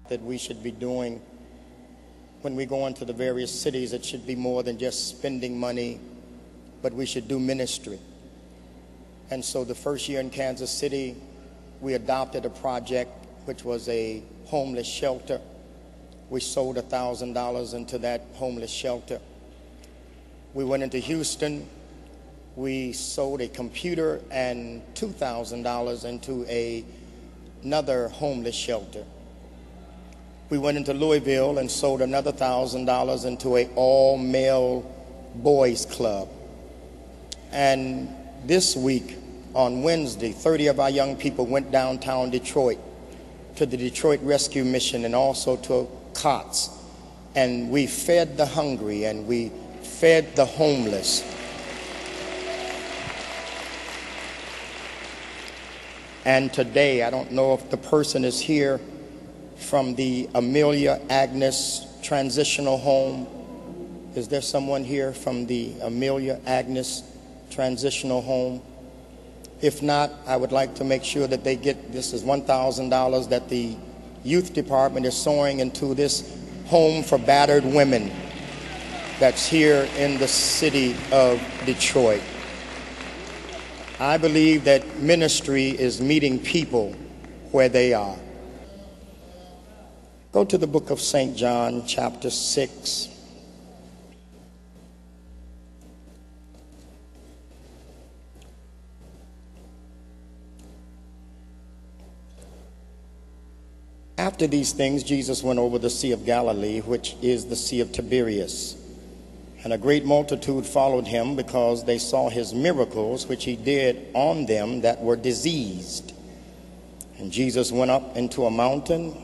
that we should be doing when we go into the various cities. It should be more than just spending money, but we should do ministry. And so the first year in Kansas City, we adopted a project which was a homeless shelter. We sold $1,000 into that homeless shelter. We went into Houston. We sold a computer and $2,000 into another homeless shelter. We went into Louisville and sold another $1,000 into an all-male boys club. And this week, on Wednesday, 30 of our young people went downtown Detroit to the Detroit Rescue Mission and also to COTS. And we fed the hungry and we fed the homeless. And today, I don't know if the person is here from the Amelia Agnes Transitional Home. Is there someone here from the Amelia Agnes Transitional Home? If not, I would like to make sure that they get, this is $1,000 that the youth department is sowing into this home for battered women that's here in the city of Detroit. I believe that ministry is meeting people where they are. Go to the book of St. John, chapter 6. After these things, Jesus went over the Sea of Galilee, which is the Sea of Tiberias. And a great multitude followed him because they saw his miracles, which he did on them that were diseased. And Jesus went up into a mountain,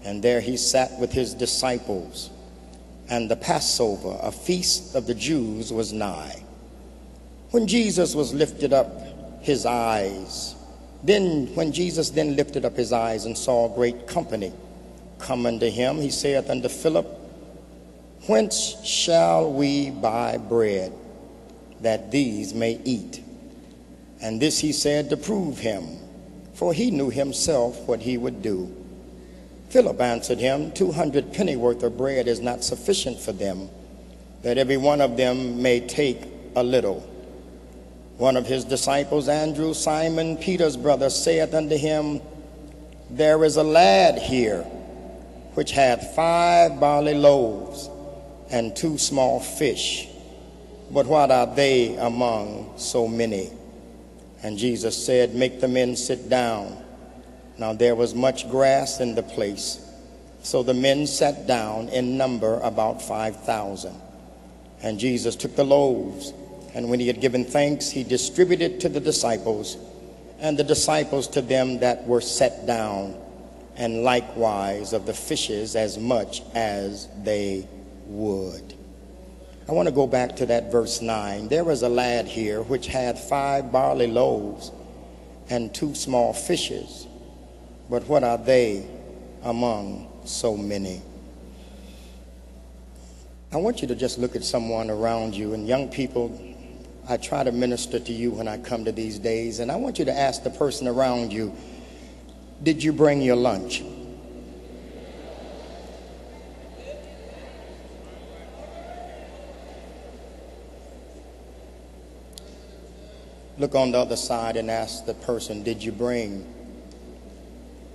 and there he sat with his disciples. And the Passover, a feast of the Jews, was nigh. When Jesus was lifted up his eyes, when Jesus lifted up his eyes and saw a great company come unto him, he saith unto Philip, Whence shall we buy bread that these may eat? And this he said to prove him, for he knew himself what he would do. Philip answered him, 200 pennyworth of bread is not sufficient for them, that every one of them may take a little. One of his disciples, Andrew, Simon Peter's brother, saith unto him, There is a lad here, which hath 5 barley loaves and 2 small fish. But what are they among so many? And Jesus said, Make the men sit down. Now there was much grass in the place. So the men sat down, in number about 5,000. And Jesus took the loaves, and when he had given thanks, he distributed to the disciples, and the disciples to them that were set down, and likewise of the fishes as much as they would. I want to go back to that verse 9. There was a lad here which had 5 barley loaves and 2 small fishes. But what are they among so many? I want you to just look at someone around you. And young people, I try to minister to you when I come to these days. And I want you to ask the person around you, did you bring your lunch? Look on the other side and ask the person, did you bring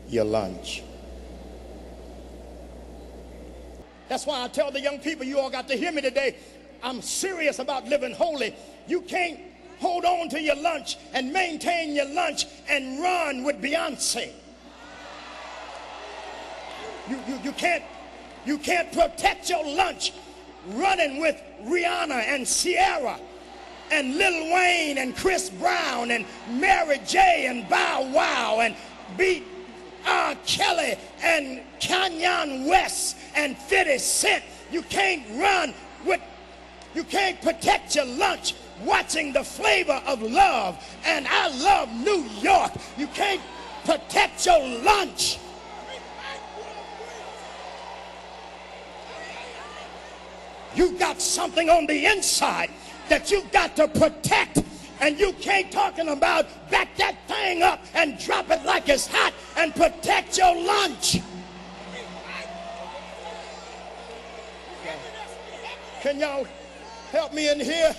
your lunch? That's why I tell the young people, you all got to hear me today. I'm serious about living holy. You can't hold on to your lunch and maintain your lunch and run with Beyonce. You can't protect your lunch running with Rihanna and Ciara and Lil Wayne and Chris Brown and Mary J and Bow Wow and beat R. Kelly and Kanye West and 50 Cent. You can't protect your lunch watching The Flavor of Love and I Love New York. You can't protect your lunch. You got something on the inside that you got to protect. And you can't talking about back that thing up and drop it like it's hot and protect your lunch. Can y'all help me in here?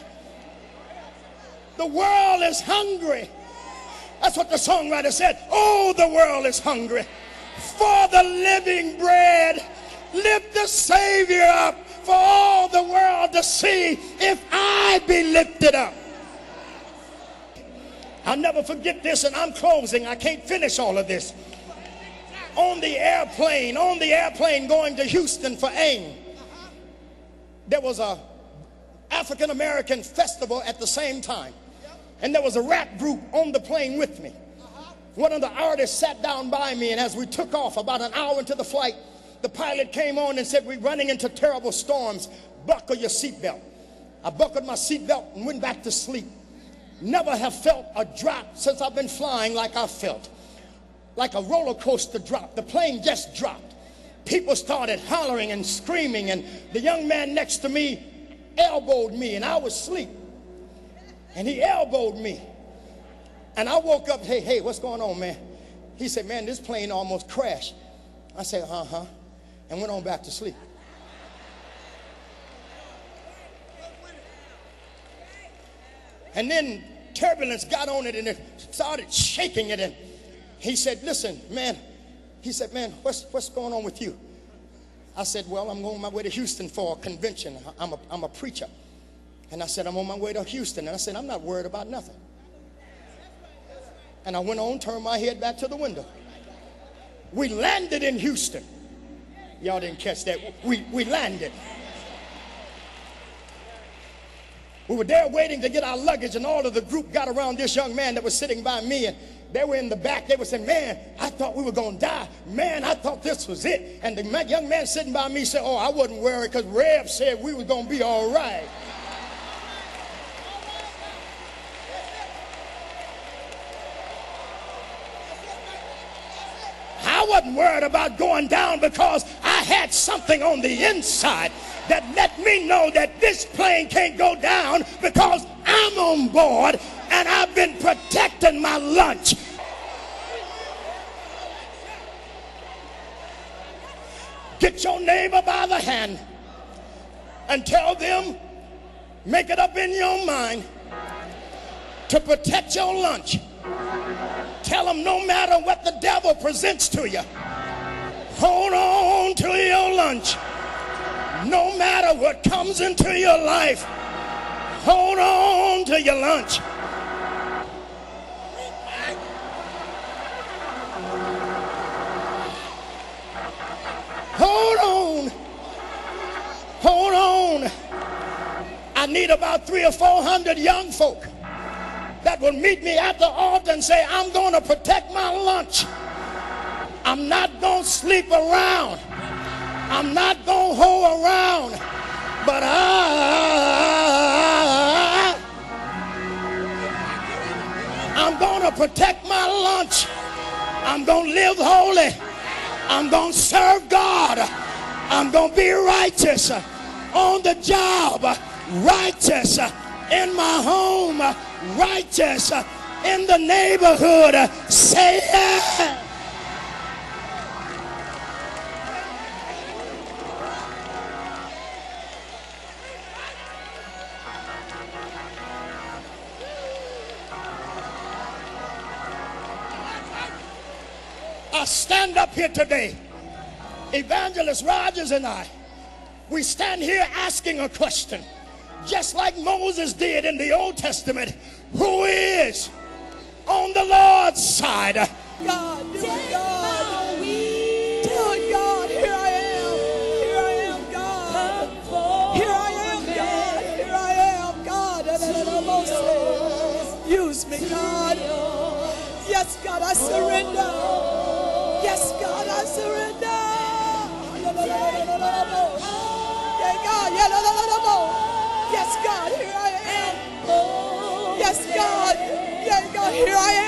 The world is hungry. That's what the songwriter said. Oh, the world is hungry for the living bread. Lift the Savior up for all the world to see, if I be lifted up. I'll never forget this, and I'm closing. I can't finish all of this. On the airplane going to Houston for AIM, there was a African American festival at the same time. And there was a rap group on the plane with me. One of the artists sat down by me, and as we took off about an hour into the flight, the pilot came on and said, we're running into terrible storms. Buckle your seatbelt. I buckled my seatbelt and went back to sleep. Never have felt a drop since I've been flying like I felt. Like a roller coaster drop. The plane just dropped. People started hollering and screaming, and the young man next to me elbowed me, and I was asleep. And he elbowed me. And I woke up, hey, what's going on, man? He said, man, this plane almost crashed. I said, uh-huh, and went on back to sleep. And then turbulence got on it, and it started shaking it. And he said, listen, man. He said, man, what's going on with you? I said, well, I'm on my way to Houston for a convention. I'm a preacher. And I said, I'm on my way to Houston. And I said, I'm not worried about nothing. And I went on, turned my head back to the window. We landed in Houston. Y'all didn't catch that. We landed. We were there waiting to get our luggage, and all of the group got around this young man that was sitting by me, and they were in the back. They were saying, man, I thought we were going to die. Man, I thought this was it. And the young man sitting by me said, oh, I wasn't worried because Reb said we were going to be all right. I wasn't worried about going down because I had something on the inside that let me know that this plane can't go down because I'm on board and I've been protecting my lunch. Get your neighbor by the hand and tell them, make it up in your mind to protect your lunch. Tell them no matter what the devil presents to you, hold on to your lunch. No matter what comes into your life, hold on to your lunch. Hold on. Hold on. I need about 300 or 400 young folk that will meet me at the altar and say, I'm going to protect my lunch. I'm not going to sleep around. I'm not going to hold around. But I'm going to protect my lunch. I'm going to live holy. I'm going to serve God. I'm going to be righteous on the job, righteous in my home, righteous in the neighborhood. Say yeah. I stand up here today, Evangelist Rogers and I, we stand here asking a question, just like Moses did in the Old Testament. Who is on the Lord's side? God, do it, God. Do it, God. Here I am. Here I am, God. Here I am, God. Here I am, God. Use me, God. Yes, God, I surrender. Yes, God, I surrender. Yeah, God. Yes, God, here I am. Yes, God. Yeah, God, here I am.